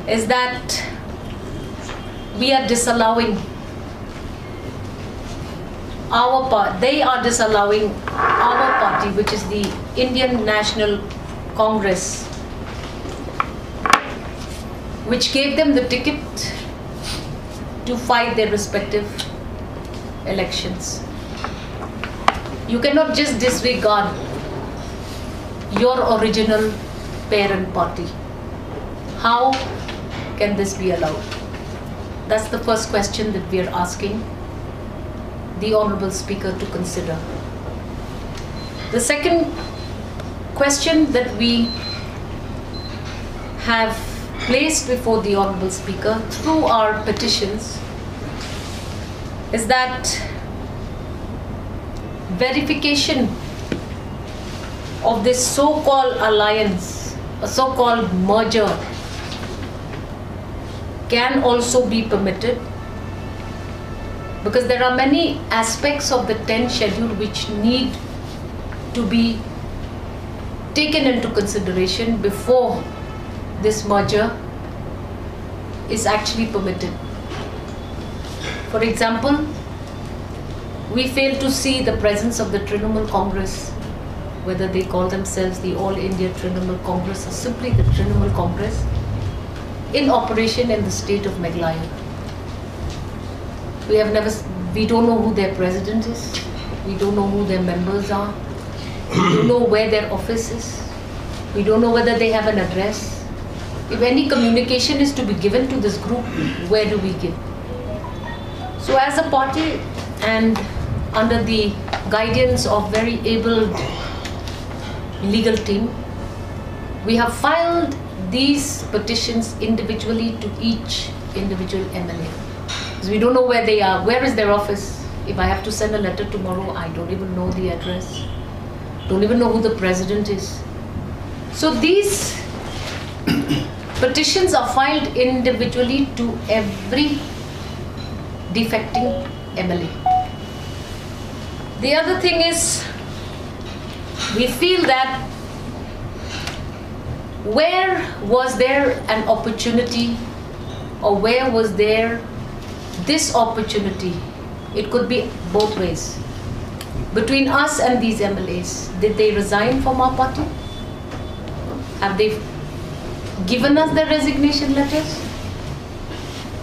is that we are disallowing our party, they are disallowing our party, which is the Indian National Congress, which gave them the ticket to fight their respective elections. You cannot just disregard your original parent party. How can this be allowed? That's the first question that we are asking the Honorable Speaker to consider. The second question that we have placed before the Honorable Speaker through our petitions is that verification of this so-called alliance, a so-called merger, can also be permitted, because there are many aspects of the 10th schedule which need to be taken into consideration before this merger is actually permitted. For example, we fail to see the presence of the Trinamool Congress, whether they call themselves the All India Trinamool Congress or simply the Trinamool Congress, in operation in the state of Meghalaya. We don't know who their president is, we don't know who their members are, we don't know where their office is, we don't know whether they have an address. If any communication is to be given to this group, where do we give? So as a party and under the guidance of very able legal team, we have filed these petitions individually to each individual MLA. Because we don't know where they are, where is their office. If I have to send a letter tomorrow, I don't even know the address, don't even know who the president is. So these petitions are filed individually to every defecting MLA. The other thing is, we feel that where was there an opportunity, or where was there this opportunity? It could be both ways. Between us and these MLAs, did they resign from our party? Have they given us their resignation letters?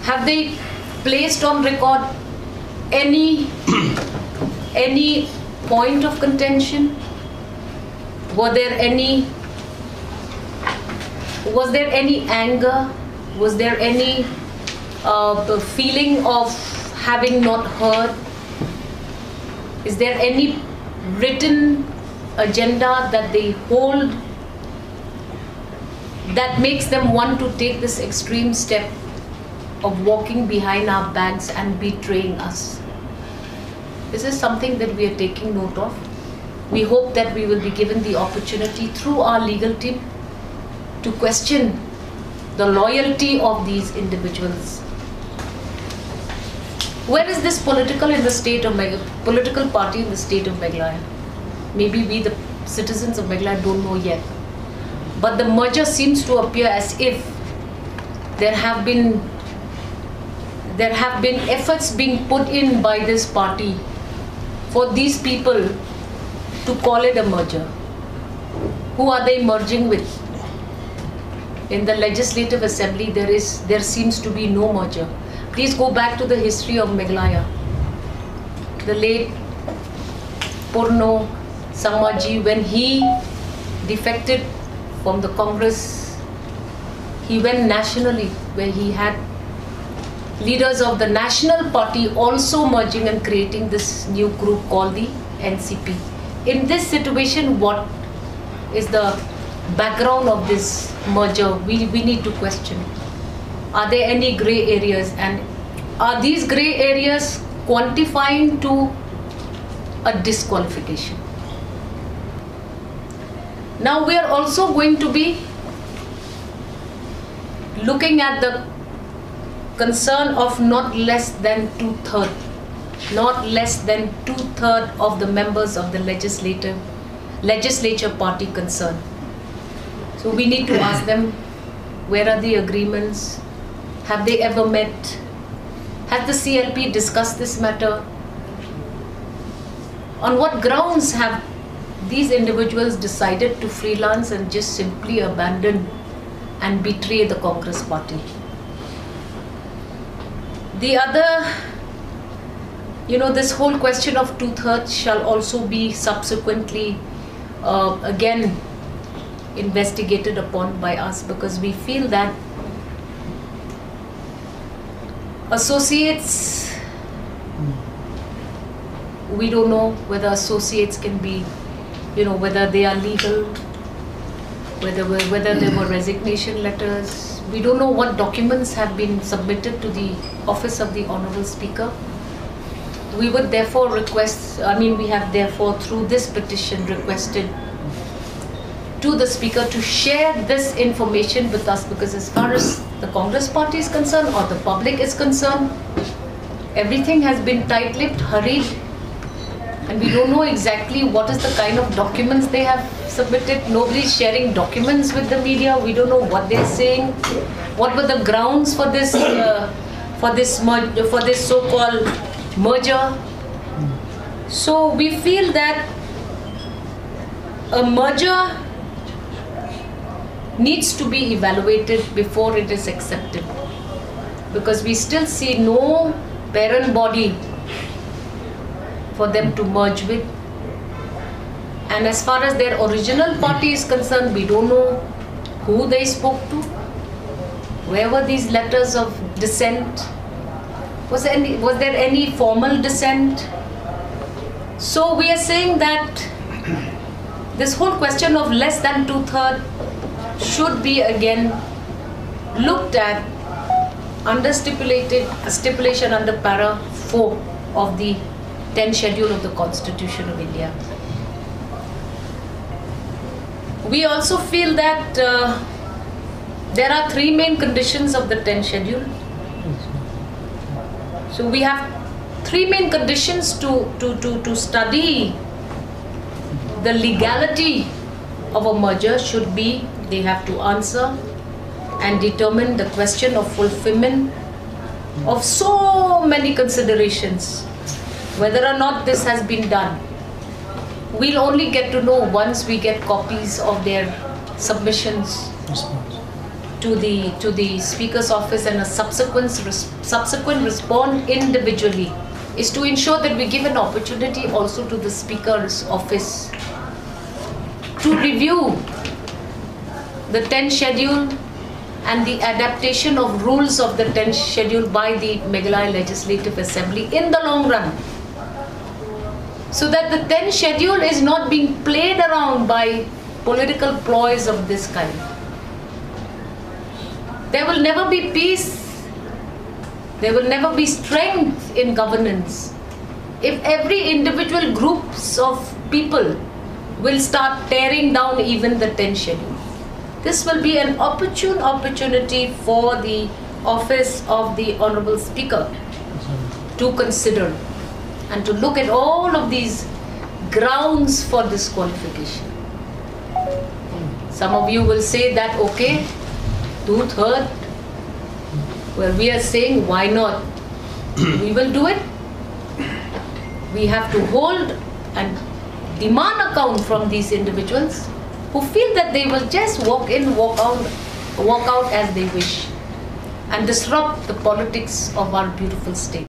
Have they placed on record any point of contention? Was there any anger? Was there any feeling of having not heard? Is there any written agenda that they hold that makes them want to take this extreme step of walking behind our backs and betraying us? This is something that we are taking note of. We hope that we will be given the opportunity through our legal team to question the loyalty of these individuals. Where is this political party in the state of Meghalaya? Maybe we, the citizens of Meghalaya, don't know yet. But the merger seems to appear as if there have been efforts being put in by this party for these people to call it a merger. Who are they merging with? In the Legislative Assembly, there seems to be no merger. Please go back to the history of Meghalaya. The late Purno Sangmaji, when he defected from the Congress, he went nationally, where he had leaders of the National Party also merging and creating this new group called the NCP. In this situation, what is the background of this merger? We need to question. Are there any grey areas, and are these grey areas quantifying to a disqualification? Now we are also going to be looking at the concern of not less than two-thirds of the members of the legislature party concerned. So we need to ask them, Where are the agreements? Have they ever met? Has the CLP discussed this matter? On what grounds have these individuals decided to freelance and just simply abandon and betray the Congress party? The other, this whole question of 2/3 shall also be subsequently again investigated upon by us, because we feel that associates, we don't know whether associates can be, whether they are legal, whether there were resignation letters. We don't know what documents have been submitted to the office of the Honorable Speaker. We would therefore request, we have therefore through this petition requested to the Speaker to share this information with us, because as far as the Congress party is concerned or the public is concerned, everything has been tight-lipped, hurried, and we don't know exactly what is the kind of documents they have submitted. Nobody is sharing documents with the media. We don't know what they're saying. What were the grounds for this so-called merger? So we feel that a merger needs to be evaluated before it is accepted, because we still see no parent body for them to merge with. And as far as their original party is concerned, we don't know who they spoke to. Where were these letters of dissent? Was there any formal dissent? So we are saying that this whole question of less than 2/3 should be again looked at under stipulation under para 4 of the 10th schedule of the Constitution of India. We also feel that there are 3 main conditions of the 10th schedule. So we have 3 main conditions to study the legality of a merger. Should be, they have to answer and determine the question of fulfillment of so many considerations. Whether or not this has been done, we'll only get to know once we get copies of their submissions to the Speaker's office, and a subsequent response individually is to ensure that we give an opportunity also to the Speaker's office to review the 10th schedule and the adaptation of rules of the 10th schedule by the Meghalaya Legislative Assembly in the long run, so that the 10th schedule is not being played around by political ploys of this kind. There will never be peace, there will never be strength in governance if every individual groups of people will start tearing down even the 10th schedule. This will be an opportunity for the office of the Honorable Speaker to consider and to look at all of these grounds for disqualification. Some of you will say that, okay, 2/3, well, we are saying why not? We will do it. We have to hold and demand account from these individuals who feel that they will just walk in, walk out as they wish and disrupt the politics of our beautiful state.